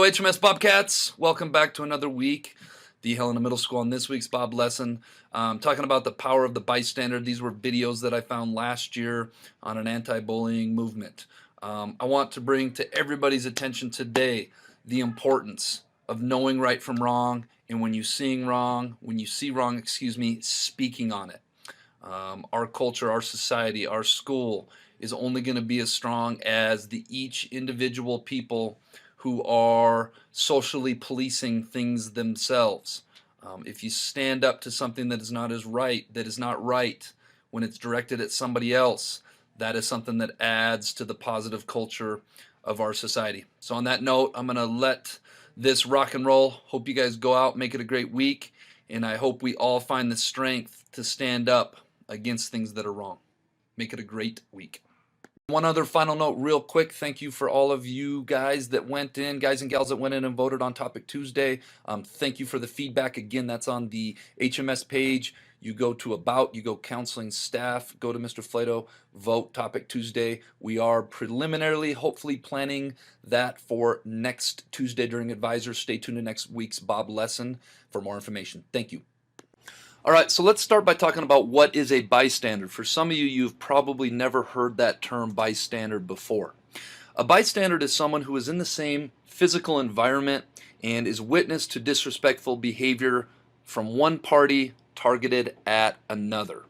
Hello, HMS Bobcats. Welcome back to another week. The Helena Middle School on this week's Bob lesson. Talking about the power of the bystander. These were videos that I found last year on an anti-bullying movement. I want to bring to everybody's attention today the importance of knowing right from wrong, and when you see wrong, speaking on it. Our culture, our society, our school is only going to be as strong as each individual people who are socially policing things themselves. If you stand up to something that is not right when it's directed at somebody else, that is something that adds to the positive culture of our society. So on that note, I'm going to let this rock and roll. Hope you guys go out, make it a great week, and I hope we all find the strength to stand up against things that are wrong. Make it a great week. One other final note real quick. Thank you for all of you guys that went in, guys and gals that went in and voted on Topic Tuesday. Thank you for the feedback. Again, that's on the HMS page. You go to About, you go Counseling Staff, go to Mr. Flato, vote Topic Tuesday. We are preliminarily, hopefully planning that for next Tuesday during Advisor. Stay tuned to next week's Bob lesson for more information. Thank you. All right, so let's start by talking about what is a bystander. For some of you, you've probably never heard that term bystander before. A bystander is someone who is in the same physical environment and is witness to disrespectful behavior from one party targeted at another.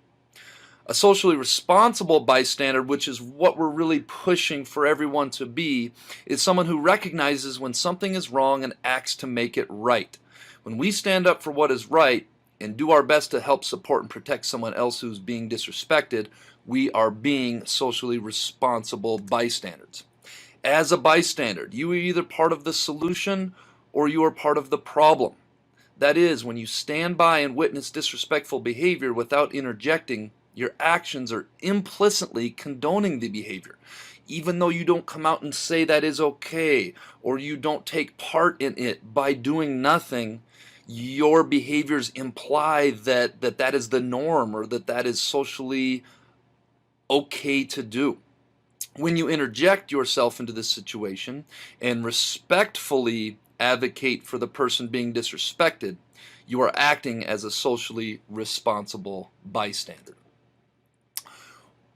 A socially responsible bystander, which is what we're really pushing for everyone to be, is someone who recognizes when something is wrong and acts to make it right. When we stand up for what is right, and do our best to help support and protect someone else who's being disrespected, we are being socially responsible bystanders. As a bystander, you are either part of the solution or you are part of the problem. That is, when you stand by and witness disrespectful behavior without interjecting, your actions are implicitly condoning the behavior. Even though you don't come out and say that is okay, or you don't take part in it, by doing nothing, your behaviors imply that is the norm, or that is socially okay to do. When you interject yourself into this situation and respectfully advocate for the person being disrespected, you are acting as a socially responsible bystander.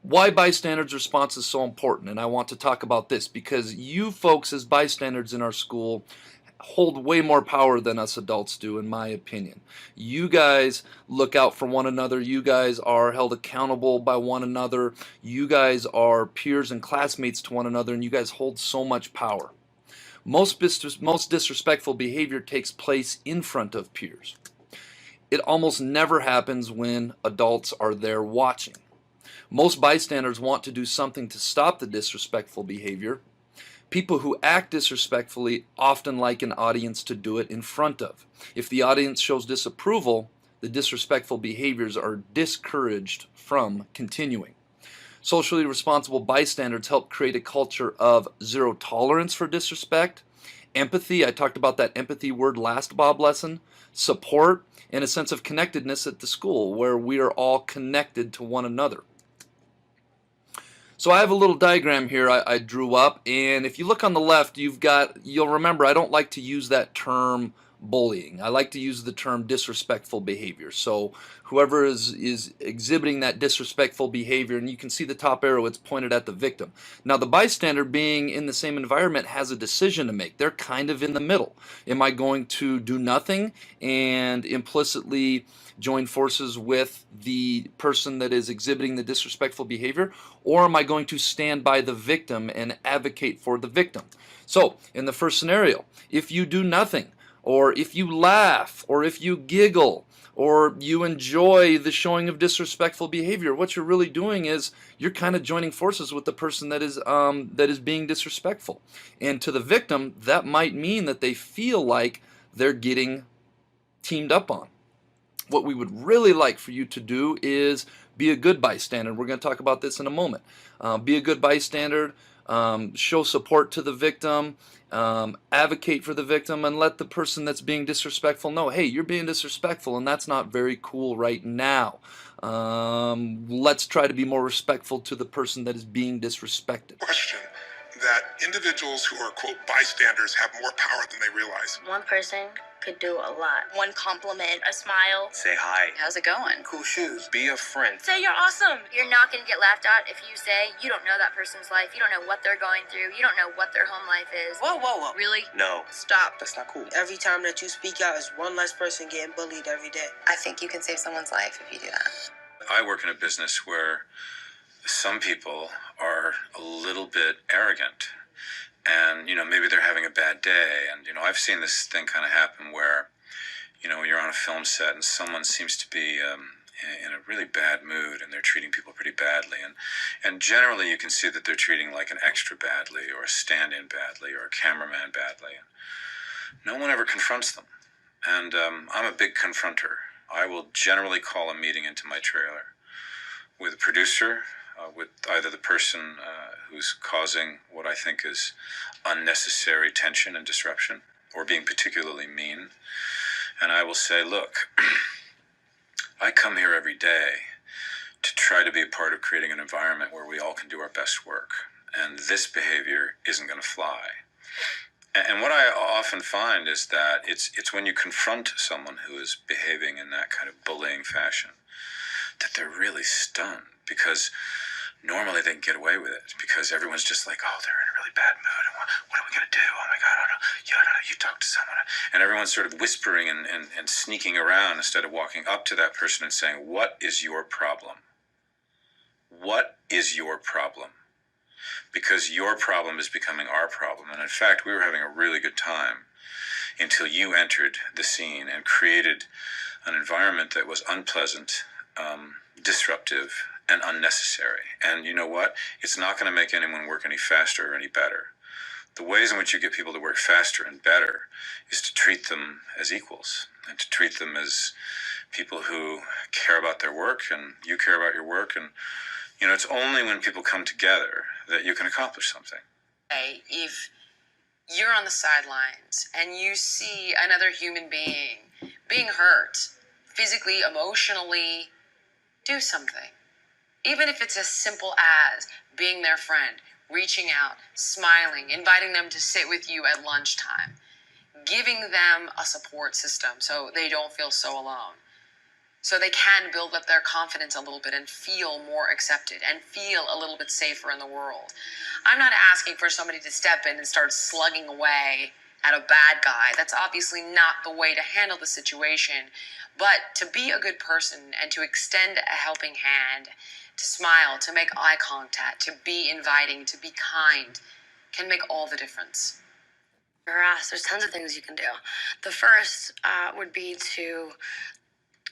Why bystanders' response is so important, and I want to talk about this because you folks as bystanders in our school hold way more power than us adults do, in my opinion. You guys look out for one another. You guys are held accountable by one another. You guys are peers and classmates to one another, and you guys hold so much power. Most disrespectful behavior takes place in front of peers. It almost never happens when adults are there watching. Most bystanders want to do something to stop the disrespectful behavior. People who act disrespectfully often like an audience to do it in front of. If the audience shows disapproval, the disrespectful behaviors are discouraged from continuing. Socially responsible bystanders help create a culture of zero tolerance for disrespect, empathy, I talked about that empathy word last Bob lesson, support, and a sense of connectedness at the school where we are all connected to one another. So I have a little diagram here I drew up, and if you look on the left, you'll remember I don't like to use that term bullying. I like to use the term disrespectful behavior. So whoever is exhibiting that disrespectful behavior, and you can see the top arrow, it's pointed at the victim. Now the bystander, being in the same environment, has a decision to make. They're kind of in the middle. Am I going to do nothing and implicitly join forces with the person that is exhibiting the disrespectful behavior, or am I going to stand by the victim and advocate for the victim? So in the first scenario, if you do nothing, or if you laugh, or if you giggle, or you enjoy the showing of disrespectful behavior, what you're really doing is you're kind of joining forces with the person that is being disrespectful. And to the victim, that might mean that they feel like they're getting teamed up on. What we would really like for you to do is be a good bystander. We're going to talk about this in a moment. Be a good bystander, show support to the victim, advocate for the victim, and let the person that's being disrespectful know, hey, you're being disrespectful and that's not very cool right now. Let's try to be more respectful to the person that is being disrespected. Question that individuals who are, quote, bystanders have more power than they realize. One person could do a lot. One compliment, a smile. Say hi. How's it going? Cool shoes. Be a friend. Say you're awesome. You're not going to get laughed at if you say you don't know that person's life. You don't know what they're going through. You don't know what their home life is. Whoa, whoa, whoa. Really? No. Stop. That's not cool. Every time that you speak out is one less person getting bullied every day. I think you can save someone's life if you do that. I work in a business where some people are a little bit arrogant, and maybe they're having a bad day, and I've seen this thing kind of happen where you're on a film set and someone seems to be in a really bad mood and they're treating people pretty badly, and generally you can see that they're treating like an extra badly or a stand-in badly or a cameraman badly. No one ever confronts them, and I'm a big confronter. I will generally call a meeting into my trailer with a producer, with either the person who's causing what I think is unnecessary tension and disruption, or being particularly mean. And I will say, look, I come here every day to try to be a part of creating an environment where we all can do our best work. And this behavior isn't going to fly. And what I often find is that it's when you confront someone who is behaving in that kind of bullying fashion that they're really stunned, because normally they can get away with it because everyone's just like, oh, they're in a really bad mood. And what are we going to do? Oh, my God, I don't know. Yeah, I don't know. You talk to someone. And everyone's sort of whispering and sneaking around instead of walking up to that person and saying, what is your problem? What is your problem? Because your problem is becoming our problem. And in fact, we were having a really good time until you entered the scene and created an environment that was unpleasant, disruptive, and unnecessary. And you know what? It's not going to make anyone work any faster or any better. The ways in which you get people to work faster and better is to treat them as equals and to treat them as people who care about their work and you care about your work. And, it's only when people come together that you can accomplish something. Hey, if you're on the sidelines and you see another human being hurt, physically, emotionally, do something. Even if it's as simple as being their friend, reaching out, smiling, inviting them to sit with you at lunchtime, giving them a support system so they don't feel so alone, so they can build up their confidence a little bit and feel more accepted and feel a little bit safer in the world. I'm not asking for somebody to step in and start slugging away at a bad guy. That's obviously not the way to handle the situation. But to be a good person and to extend a helping hand, to smile, to make eye contact, to be inviting, to be kind, can make all the difference. There's tons of things you can do. The first would be to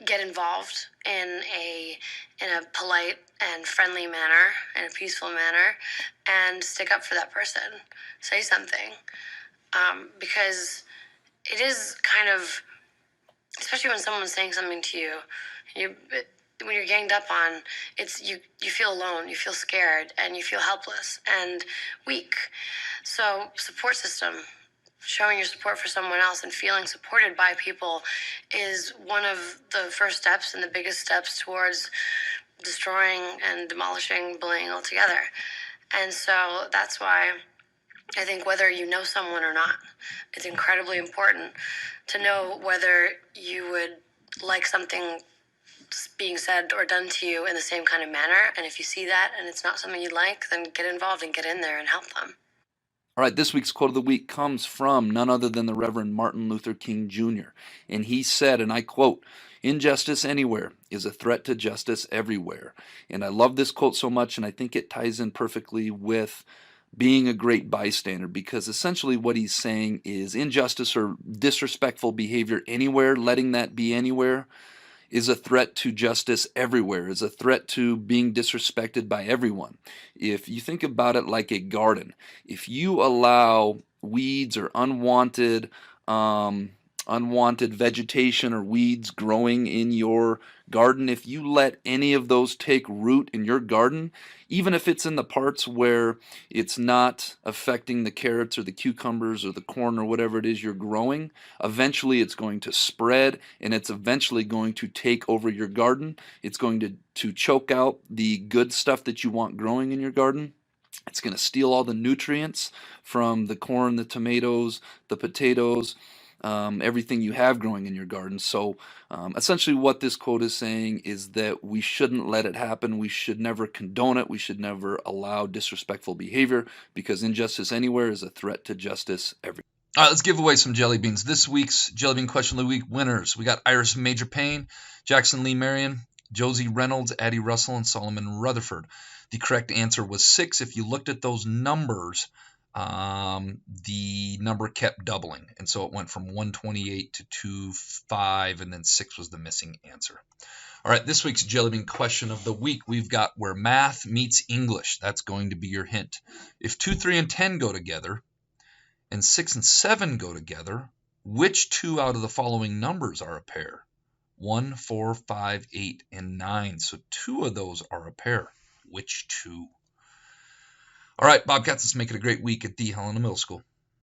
get involved in a polite and friendly manner, in a peaceful manner, and stick up for that person. Say something. Because it is kind of, especially when someone's saying something to you, when you're ganged up on, you feel alone, you feel scared, and you feel helpless and weak. So support system, showing your support for someone else and feeling supported by people is one of the first steps and the biggest steps towards destroying and demolishing bullying altogether. And so that's why I think whether you know someone or not, it's incredibly important to know whether you would like something being said or done to you in the same kind of manner. And if you see that and it's not something you like, then get involved and get in there and help them. All right, this week's quote of the week comes from none other than the Reverend Martin Luther King Jr. And he said, and I quote, "Injustice anywhere is a threat to justice everywhere." And I love this quote so much, and I think it ties in perfectly with being a great bystander, because essentially what he's saying is injustice or disrespectful behavior anywhere, letting that be anywhere, is a threat to justice everywhere, is a threat to being disrespected by everyone. If you think about it like a garden, if you allow weeds or unwanted vegetation or weeds growing in your garden, if you let any of those take root in your garden, even if it's in the parts where it's not affecting the carrots or the cucumbers or the corn or whatever it is you're growing, eventually it's going to spread and it's eventually going to take over your garden. It's going to choke out the good stuff that you want growing in your garden. It's going to steal all the nutrients from the corn, the tomatoes, the potatoes, everything you have growing in your garden. So essentially what this quote is saying is that we shouldn't let it happen. We should never condone it. We should never allow disrespectful behavior, because injustice anywhere is a threat to justice everywhere. All right, let's give away some jelly beans. This week's Jelly Bean Question of the Week winners. We got Iris Major Payne, Jackson Lee Marion, Josie Reynolds, Addie Russell, and Solomon Rutherford. The correct answer was 6. If you looked at those numbers, the number kept doubling. And so it went from 128 to 25, and then 6 was the missing answer. All right, this week's Jelly Bean Question of the Week, we've got where math meets English. That's going to be your hint. If 2, 3, and 10 go together, and 6 and 7 go together, which 2 out of the following numbers are a pair? 1, 4, 5, 8, and 9. So 2 of those are a pair. Which 2? All right, Bobcats, let's make it a great week at the Helena Middle School.